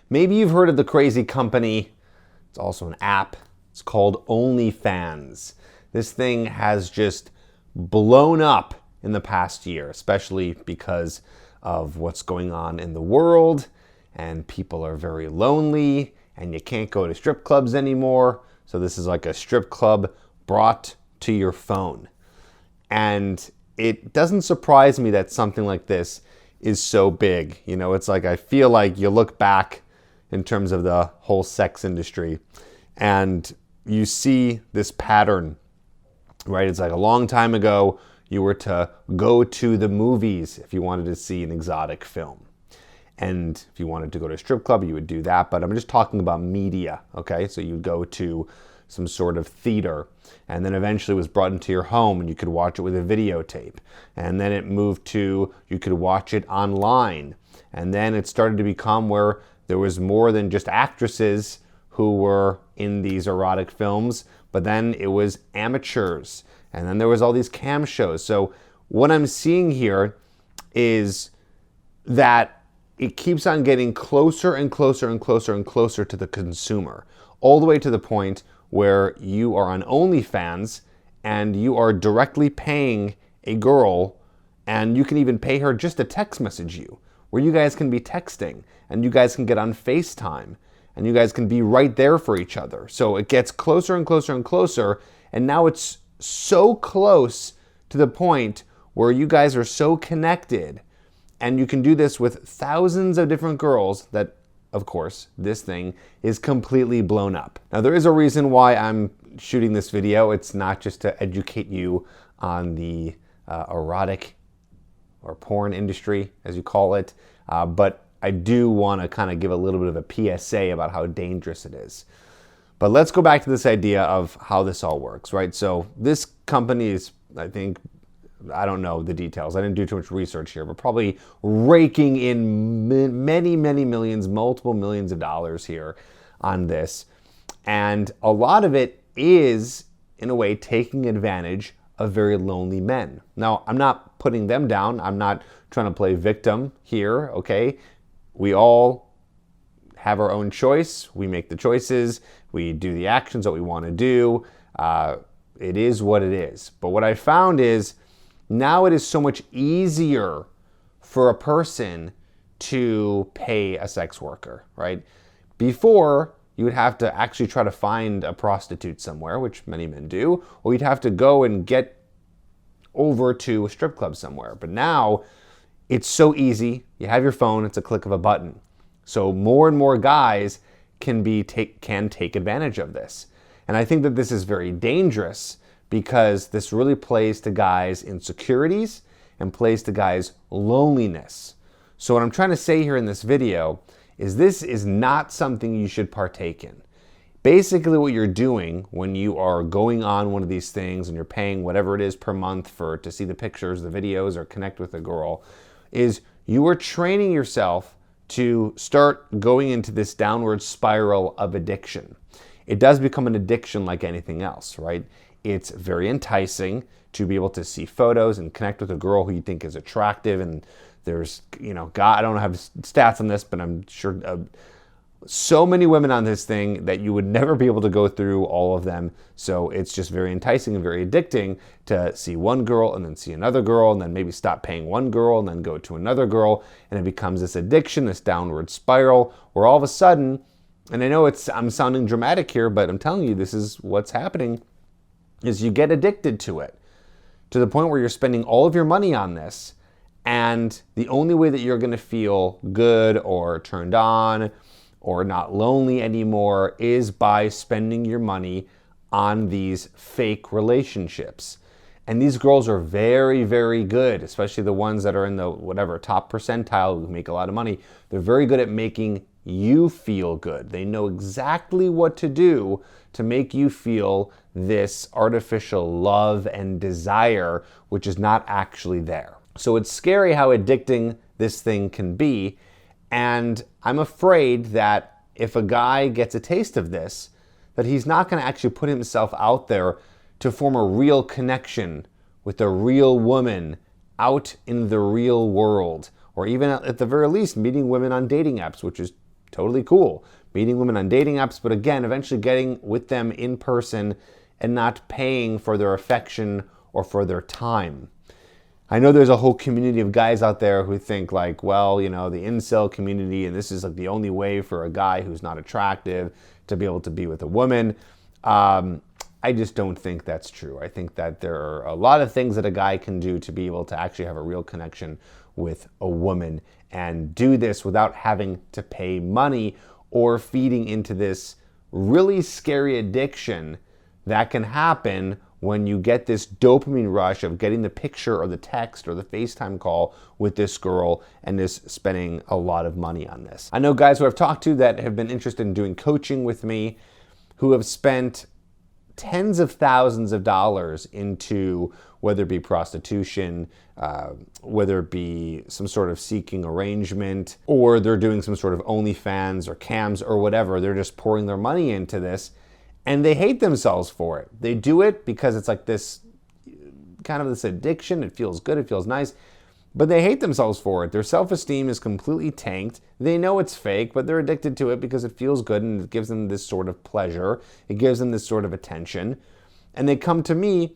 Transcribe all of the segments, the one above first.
Maybe you've heard of the crazy company. It's also an app. It's called OnlyFans. This thing has just blown up in the past year, especially because of what's going on in the world, and people are very lonely, and you can't go to strip clubs anymore. So this is like a strip club brought to your phone. And it doesn't surprise me that something like this is so big. You know, it's like I feel like you look back in terms of the whole sex industry and you see this pattern, right? It's like a long time ago, you were to go to the movies if you wanted to see an exotic film. And if you wanted to go to a strip club, you would do that. But I'm just talking about media, okay? So you go to some sort of theater, and then eventually it was brought into your home and you could watch it with a videotape. And then it moved to, you could watch it online. And then it started to become where there was more than just actresses who were in these erotic films, but then it was amateurs. And then there was all these cam shows. So what I'm seeing here is that it keeps on getting closer and closer and closer and closer to the consumer, all the way to the point where you are on OnlyFans and you are directly paying a girl, and you can even pay her just to text message you, where you guys can be texting and you guys can get on FaceTime and you guys can be right there for each other. So it gets closer and closer and closer, and now it's so close to the point where you guys are so connected, and you can do this with thousands of different girls that, of course, this thing is completely blown up. Now, there is a reason why I'm shooting this video. It's not just to educate you on the erotic or porn industry, as you call it, but I do want to kind of give a little bit of a PSA about how dangerous it is. But let's go back to this idea of how this all works, right? So this company is, I think, I don't know the details. I didn't do too much research here, but probably raking in many, many millions, multiple millions of dollars here on this. And a lot of it is, in a way, taking advantage of very lonely men. Now, I'm not putting them down. I'm not trying to play victim here, okay? We all have our own choice. We make the choices. We do the actions that we want to do. It is what it is. But what I found is, now it is so much easier for a person to pay a sex worker, right? Before, you would have to actually try to find a prostitute somewhere, which many men do, or you'd have to go and get over to a strip club somewhere. But now, it's so easy. You have your phone, it's a click of a button. So more and more guys can take advantage of this. And I think that this is very dangerous, because this really plays to guys' insecurities and plays to guys' loneliness. So what I'm trying to say here in this video is this is not something you should partake in. Basically what you're doing when you are going on one of these things and you're paying whatever it is per month to see the pictures, the videos, or connect with a girl, is you are training yourself to start going into this downward spiral of addiction. It does become an addiction like anything else, right? It's very enticing to be able to see photos and connect with a girl who you think is attractive. And there's, God, I don't have stats on this, but I'm sure so many women on this thing that you would never be able to go through all of them. So it's just very enticing and very addicting to see one girl and then see another girl and then maybe stop paying one girl and then go to another girl. And it becomes this addiction, this downward spiral where all of a sudden, and I know I'm sounding dramatic here, but I'm telling you, this is what's happening, is you get addicted to it to the point where you're spending all of your money on this. And the only way that you're going to feel good or turned on or not lonely anymore is by spending your money on these fake relationships. And these girls are very, very good, especially the ones that are in the top percentile who make a lot of money. They're very good at making you feel good. They know exactly what to do to make you feel this artificial love and desire, which is not actually there. So it's scary how addicting this thing can be. And I'm afraid that if a guy gets a taste of this, that he's not going to actually put himself out there to form a real connection with a real woman out in the real world, or even at the very least meeting women on dating apps, which is totally cool. Meeting women on dating apps, but again, eventually getting with them in person and not paying for their affection or for their time. I know there's a whole community of guys out there who think like, well, the incel community, and this is like the only way for a guy who's not attractive to be able to be with a woman. I just don't think that's true. I think that there are a lot of things that a guy can do to be able to actually have a real connection with a woman and do this without having to pay money or feeding into this really scary addiction that can happen when you get this dopamine rush of getting the picture or the text or the FaceTime call with this girl and just spending a lot of money on this. I know guys who I've talked to that have been interested in doing coaching with me who have spent tens of thousands of dollars into whether it be prostitution, whether it be some sort of seeking arrangement, or they're doing some sort of OnlyFans or cams or whatever. They're just pouring their money into this and they hate themselves for it. They do it because it's like this kind of this addiction. It feels good, it feels nice, but they hate themselves for it. Their self-esteem is completely tanked. They know it's fake, but they're addicted to it because it feels good and it gives them this sort of pleasure. It gives them this sort of attention. And they come to me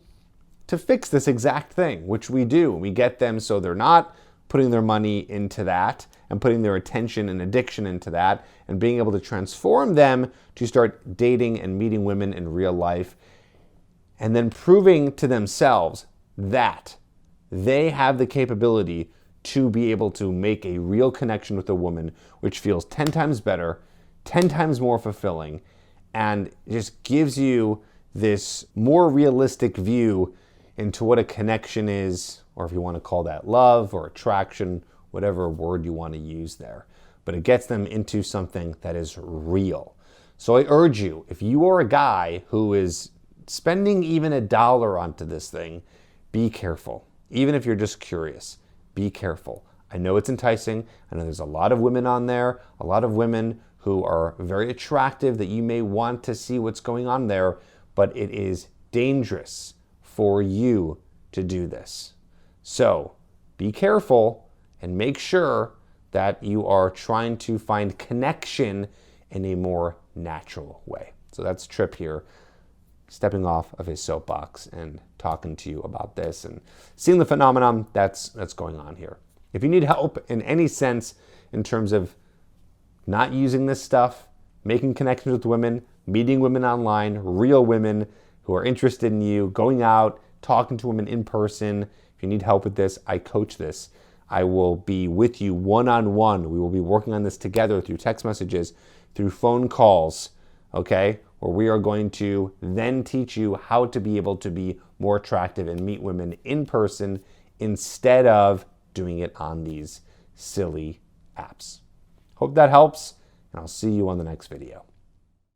to fix this exact thing, which we do. We get them so they're not putting their money into that and putting their attention and addiction into that and being able to transform them to start dating and meeting women in real life and then proving to themselves that they have the capability to be able to make a real connection with a woman, which feels 10 times better, 10 times more fulfilling, and just gives you this more realistic view into what a connection is, or if you want to call that love or attraction, whatever word you want to use there. But it gets them into something that is real. So I urge you, if you are a guy who is spending even $1 onto this thing, be careful. Even if you're just curious, be careful. I know it's enticing. I know there's a lot of women on there, a lot of women who are very attractive that you may want to see what's going on there, but it is dangerous for you to do this. So be careful and make sure that you are trying to find connection in a more natural way. So that's Tripp here, stepping off of his soapbox and talking to you about this and seeing the phenomenon that's going on here. If you need help in any sense in terms of not using this stuff, making connections with women, meeting women online, real women who are interested in you, going out, talking to women in person, if you need help with this, I coach this. I will be with you one-on-one. We will be working on this together through text messages, through phone calls, okay? Where we are going to then teach you how to be able to be more attractive and meet women in person instead of doing it on these silly apps. Hope that helps, and I'll see you on the next video.